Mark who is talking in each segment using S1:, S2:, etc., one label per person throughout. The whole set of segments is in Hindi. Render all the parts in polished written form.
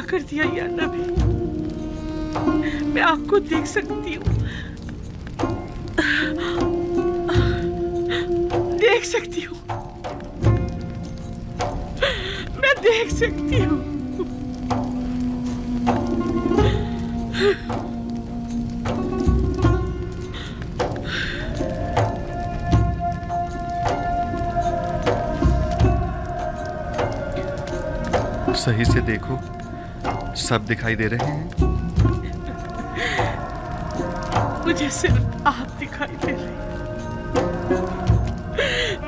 S1: कर दिया या नबी। मैं आपको देख सकती हूँ, देख सकती हूँ, मैं देख सकती हूँ।
S2: सही से देखो, सब दिखाई दे रहे हैं।
S1: मुझे सिर्फ आप दिखाई दे रही हैं।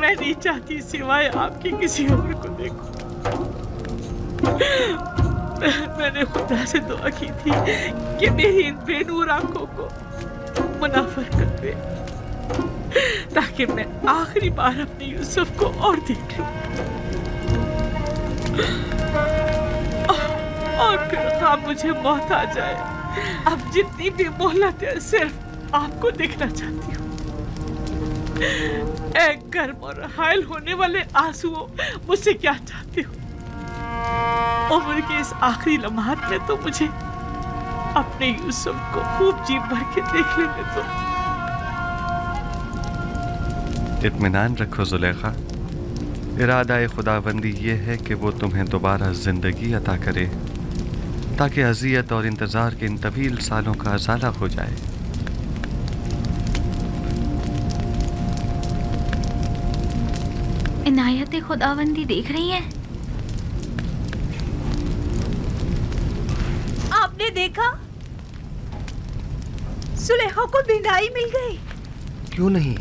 S1: मैं नहीं चाहती सिवाय आपके किसी और को देखूं। मैंने खुदा से दुआ की थी कि मेरी इन बेनूर आंखों को मुनाफर कर दे, ताकि मैं आखिरी बार अपने यूसुफ को और देख लूं। और फिर हाँ मुझे मौत आ जाए। अब जितनी भी मोहलत है सिर्फ आपको देखना चाहती हूँ। एक गर्म और हायल होने वाले आंसुओं मुझसे क्या चाहते हो? उम्र के इस आखिरी लम्हात में तो मुझे अपने यूसुफ को खूब जी भर के देख लेने दो।
S2: इत्मीनान रखो जुलेखा, इरादा खुदाबंदी ये है कि वो तुम्हें दोबारा जिंदगी अता करे, ताकि अज़ियत और इंतज़ार के इन तवील सालों का अज़ाला हो जाए।
S3: इनायत खुदाबंदी देख रही हैं?
S4: आपने देखा? सुलेखा को बिनाई मिल गई।
S5: क्यों नहीं?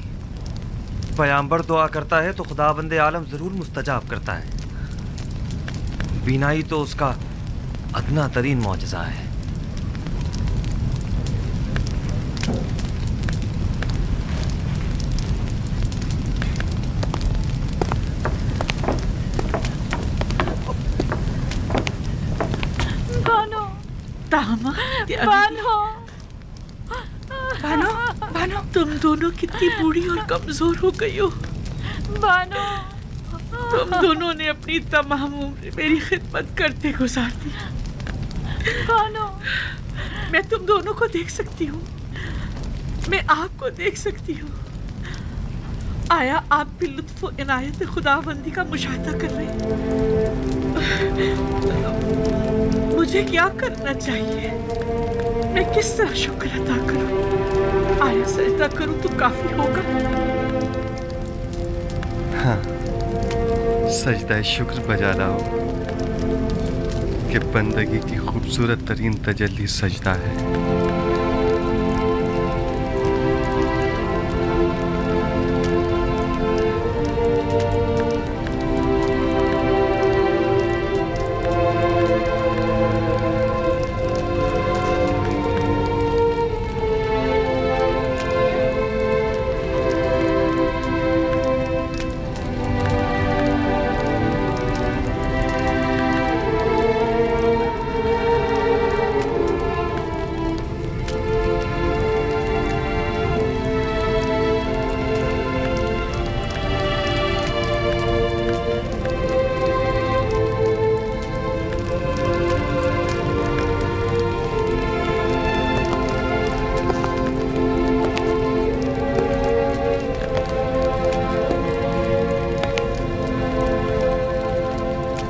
S5: पैगंबर दुआ करता है तो खुदाबंदे आलम जरूर मुस्तजाब करता है। बीनाई तो उसका अदना तरीन मौजज़ा है।
S4: बानो,
S1: बानो, बानो, बानो, तुम दोनों कितनी बूढ़ी और कमजोर हो गई हो।
S4: बानो,
S1: तुम दोनों ने अपनी तमाम उम्र मेरी खिदमत करते गुजार दी।
S4: बानो,
S1: मैं तुम दोनों को देख सकती हूँ, मैं आपको देख सकती हूँ। आया आप भी लुत्फ़ व इनायत खुदाबंदी का मुशाहिदा कर रहे हैं। मुझे क्या करना चाहिए? मैं किस तरह शुक्र अदा करूं? आया सजदा करूं तो काफी होगा?
S2: हाँ, सजदा शुक्र बजा लाओ कि बंदगी की खूबसूरत तरीन तजल्ली सजदा है।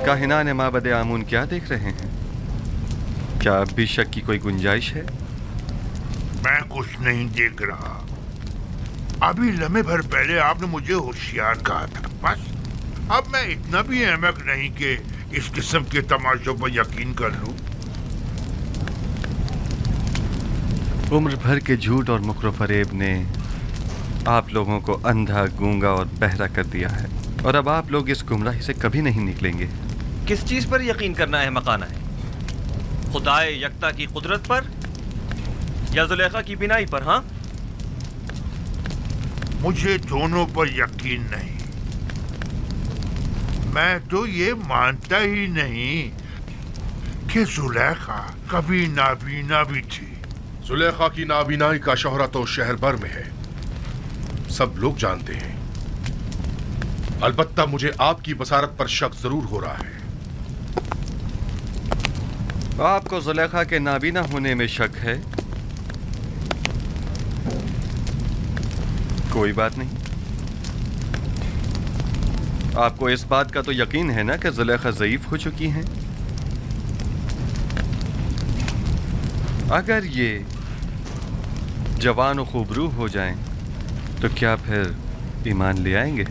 S2: काहिनान माबद आमून क्या देख रहे हैं? क्या अब भी शक की कोई गुंजाइश है?
S6: मैं कुछ नहीं देख रहा। अभी लम्हे भर पहले आपने मुझे होशियार कहा था, बस। अब मैं इतना भी अहमक नहीं कि इस किस्म के तमाशों पर यकीन कर लूं।
S2: उम्र भर के झूठ और मुकर फरेब ने आप लोगों को अंधा, गूंगा और बहरा कर दिया है, और अब आप लोग इस गुमराही से कभी नहीं निकलेंगे।
S5: किस चीज पर यकीन करना है मकाना है? खुदाए यकता की कुदरत पर या जुलेखा की बिनाई पर? हाँ,
S6: मुझे दोनों पर यकीन नहीं। मैं तो ये मानता ही नहीं कि जुलेखा कभी नाबीना भी थी।
S7: जुलेखा की नाबीनाई का शोहरा तो शहर भर में है, सब लोग जानते हैं। अलबत्ता मुझे आपकी बसारत पर शक जरूर हो रहा है।
S2: आपको जुलेखा के नाबीना होने में शक है? कोई बात नहीं। आपको इस बात का तो यकीन है ना कि जुलेखा ज़ईफ हो चुकी हैं? अगर ये जवान और खूबरू हो जाएं, तो क्या फिर ईमान ले आएंगे?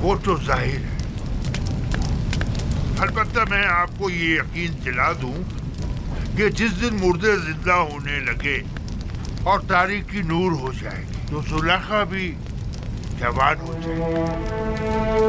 S6: वो तो जाहिर है। अलबत्ता मैं आपको ये यकीन दिला दूं कि जिस दिन मुर्दे जिंदा होने लगे और तारीकी नूर हो जाएगी, तो जुलेखा भी जवान हो जाएगी।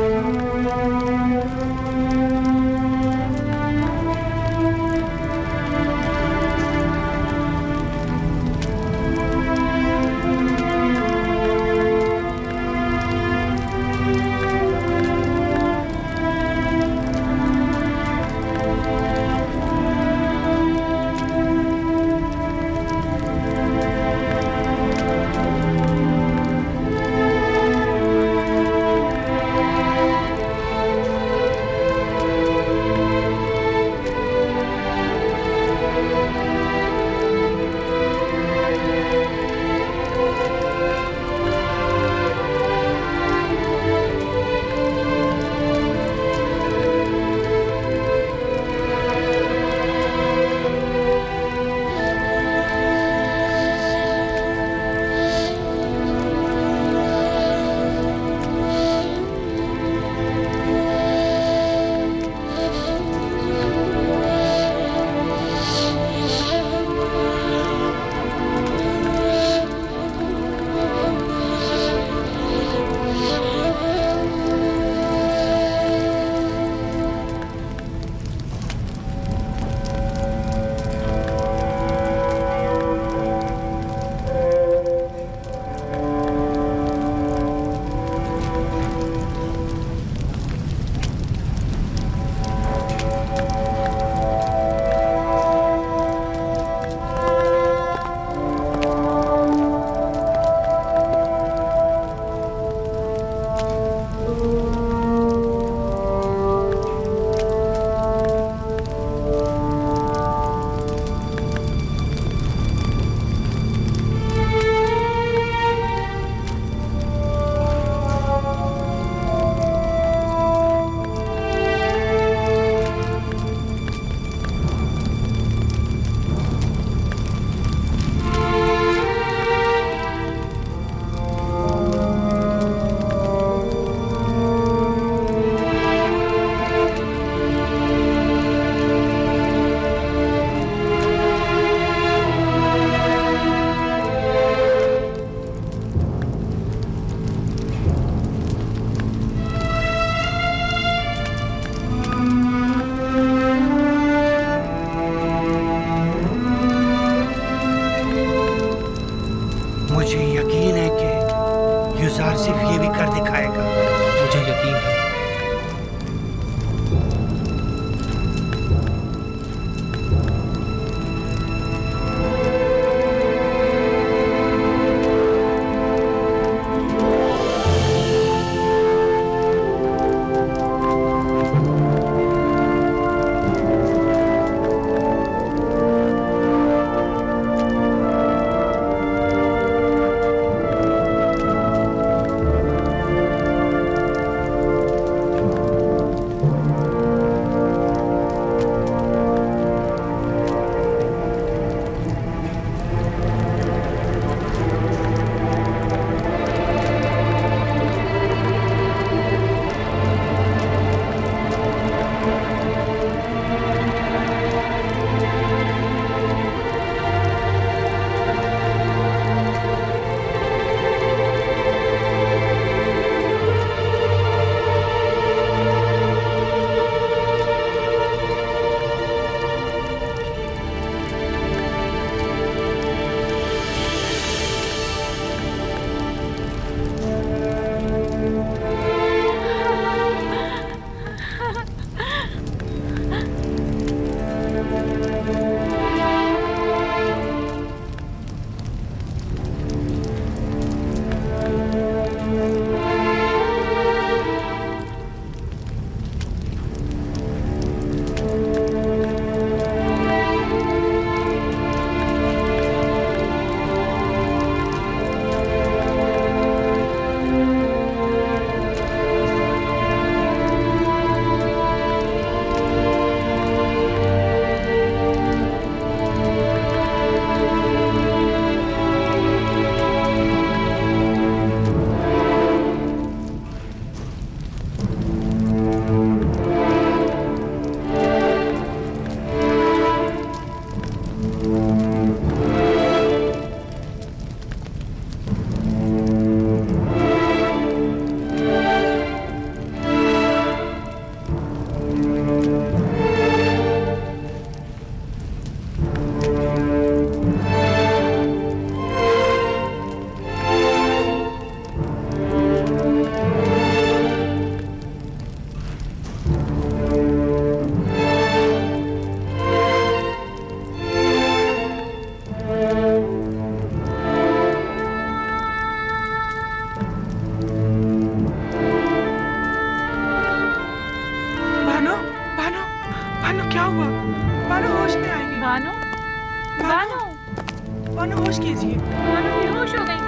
S1: बानो होश कीजिए।
S4: बानो बेहोश हो गई।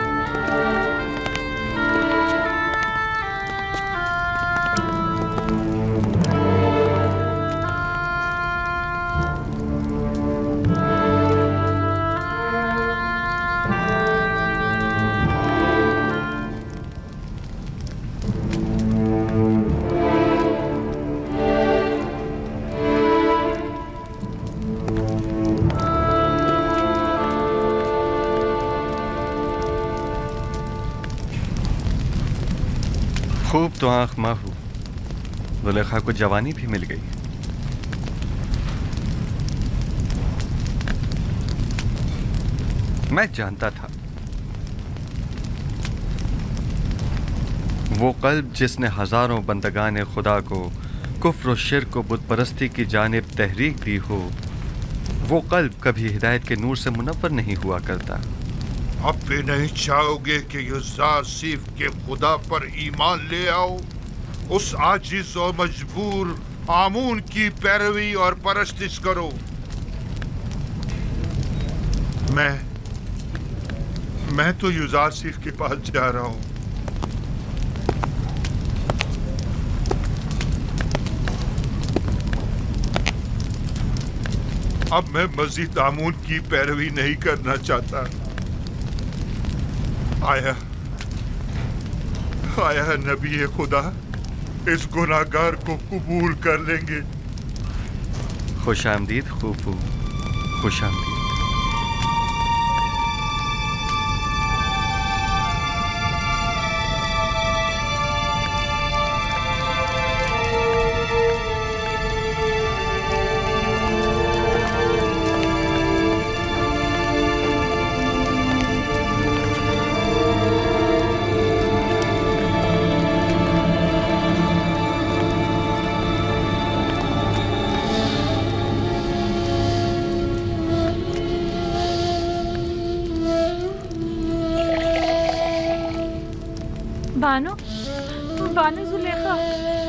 S2: खूब तो आंख माहू, जुलेखा को जवानी भी मिल गई। मैं जानता था वो कल्ब जिसने हजारों बंदगाने खुदा को कुफ्र और शिर्क को बुत परस्ती की जानिब तहरीक दी हो, वो कल्ब कभी हिदायत के नूर से मुनव्वर नहीं हुआ करता।
S6: अब भी नहीं चाहोगे कि युज़ासिफ के खुदा पर ईमान ले आओ, उस आजिज और मजबूर आमून की पैरवी और परस्तिश करो। मैं तो युज़ासिफ के पास जा रहा हूं। अब मैं मजीद आमून की पैरवी नहीं करना चाहता। आया नबी खुदा इस गुनाहगार को कबूल कर लेंगे।
S2: खुश आमदीद खूफू, खुश आमदीद।
S4: बानो, बानो जुलेखा,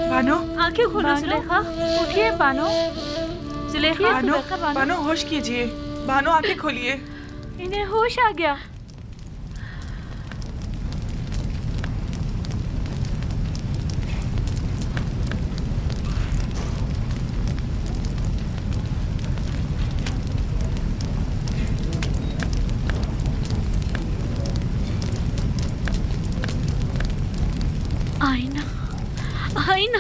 S1: बानो,
S4: आंखें खोलो जुलेखा, उठिए बानो, जुलेखा,
S1: बानो होश कीजिए। बानो आंखें खोलिए।
S4: इन्हें होश आ गया।
S3: आईना, आईना।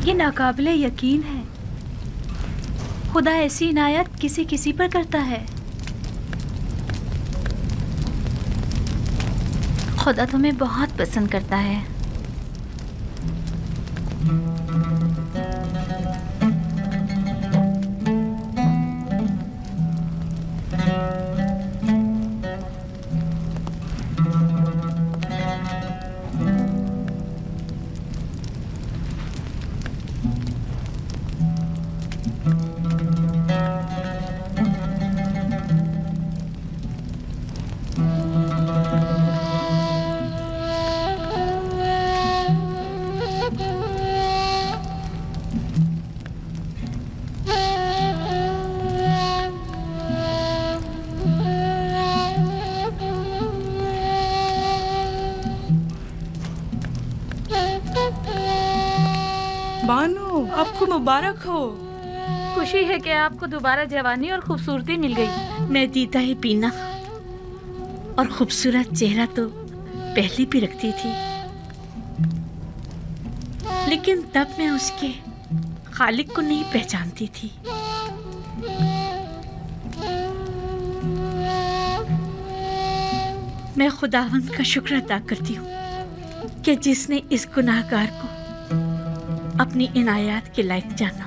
S4: ये नाकाबिले यकीन है। खुदा ऐसी इनायत किसी किसी पर करता है।
S3: खुदा तुम्हें बहुत पसंद करता है।
S1: बानो, आपको मुबारक हो।
S4: खुशी है कि आपको दोबारा जवानी और खूबसूरती मिल गई।
S8: मैं जीता ही पीना और खूबसूरत चेहरा तो पहले भी रखती थी, लेकिन तब मैं उसके खालिक को नहीं पहचानती थी। मैं खुदावंद का शुक्र अदा करती हूँ कि जिसने इस गुनाहगार को अपनी इनायत के लायक जाना।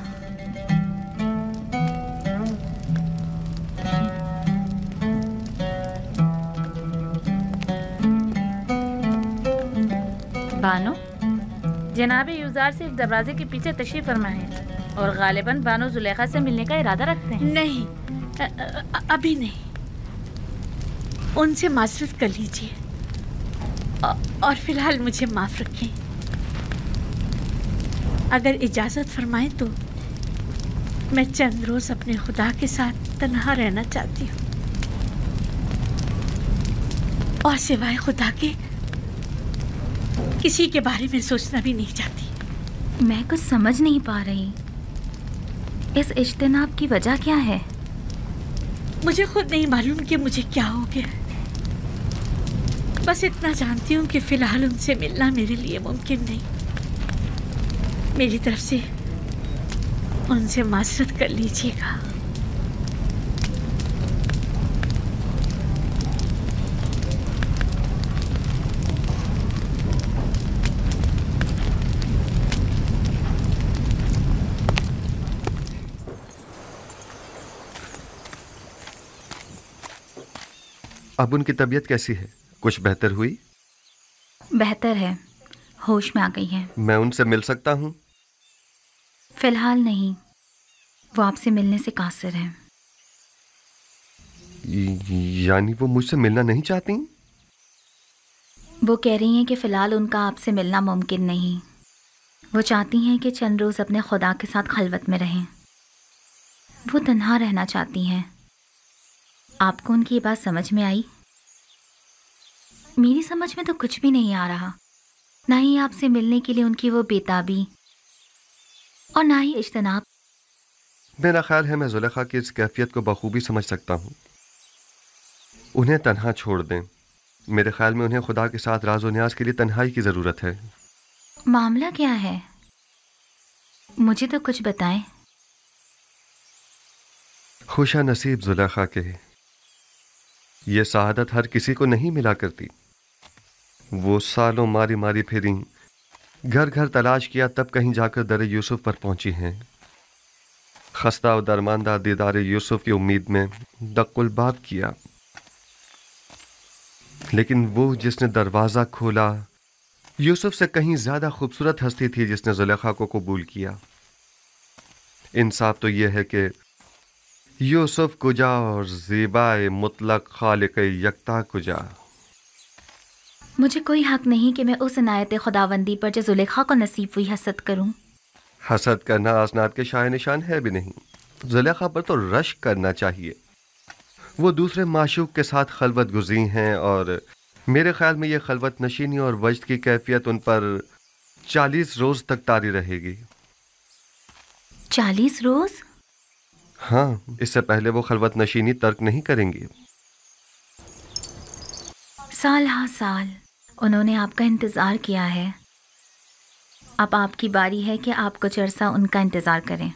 S4: बानो, जनाबे यूजार सिर्फ दरवाजे के पीछे तशरीफ फरमा है और गालिबन बानो जुलेखा से मिलने का इरादा रखते हैं।
S8: नहीं, अभी नहीं। उनसे माजरत कर लीजिए और फिलहाल मुझे माफ रखें। अगर इजाज़त फरमाएं तो मैं चंद रोज अपने खुदा के साथ तन्हा रहना चाहती हूँ और सिवाय खुदा के किसी के बारे में सोचना भी नहीं चाहती।
S3: मैं कुछ समझ नहीं पा रही, इस इज्तिनाब की वजह क्या है?
S8: मुझे खुद नहीं मालूम कि मुझे क्या हो गया। बस इतना जानती हूँ कि फिलहाल उनसे मिलना मेरे लिए मुमकिन नहीं। मेरी तरफ से उनसे माजरत कर लीजिएगा।
S2: अब उनकी तबीयत कैसी है? कुछ बेहतर हुई?
S3: बेहतर है, होश में आ गई है।
S2: मैं उनसे मिल सकता हूँ?
S3: फिलहाल नहीं, वो आपसे मिलने से कासिर है।
S2: यानी वो मुझसे मिलना नहीं चाहती?
S3: वो कह रही हैं कि फ़िलहाल उनका आपसे मिलना मुमकिन नहीं। वो चाहती हैं कि चंद रोज़ अपने खुदा के साथ खलवत में रहें। वो तन्हा रहना चाहती हैं। आपको उनकी ये बात समझ में आई? मेरी समझ में तो कुछ भी नहीं आ रहा। ना ही आपसे मिलने के लिए उनकी वो बेताबी और ना ही इज्तिनाब।
S2: मेरा ख्याल है मैं जुलेखा की इस कैफियत को बखूबी समझ सकता हूँ। उन्हें तन्हा छोड़ दें। मेरे ख्याल में उन्हें खुदा के साथ राज और न्याज के लिए तन्हाई की ज़रूरत है।
S3: मामला क्या है? मुझे तो कुछ बताएं।
S2: खुशा नसीब जुलेखा के, ये सआदत हर किसी को नहीं मिला करती। वो सालों मारी मारी फिरी, घर घर तलाश किया, तब कहीं जाकर दर यूसुफ पर पहुंची हैं। खस्ता और दरमानदा दीदार यूसुफ की उम्मीद में दक्कुल बाब किया, लेकिन वो जिसने दरवाज़ा खोला यूसुफ से कहीं ज़्यादा खूबसूरत हस्ती थी जिसने जुलेखा को कबूल किया। इंसाफ तो यह है कि यूसुफ कुजा और ज़ीबाए मुतलक खालिक यकता कुजा।
S3: मुझे कोई हक नहीं कि मैं उस इनायत खुदावंदी पर जो जुलेखा को नसीब हुई हसद करूं।
S2: हसद करना आसनाद के शाय निशान है भी नहीं। जुलेखा पर तो रश्क करना चाहिए। वो दूसरे माशूक के साथ खलवत गुज़ी हैं और मेरे ख्याल में ये खलवत नशीनी और वजद की कैफियत उन पर 40 रोज़ तक तारी रहेगी।
S3: 40 रोज़?
S2: हाँ, इससे पहले वो खलवत नशीनी तर्क नहीं करेंगी।
S3: साल हाँ साल उन्होंने आपका इंतज़ार किया है। अब आपकी बारी है कि आप कुछ अरसा उनका इंतज़ार करें।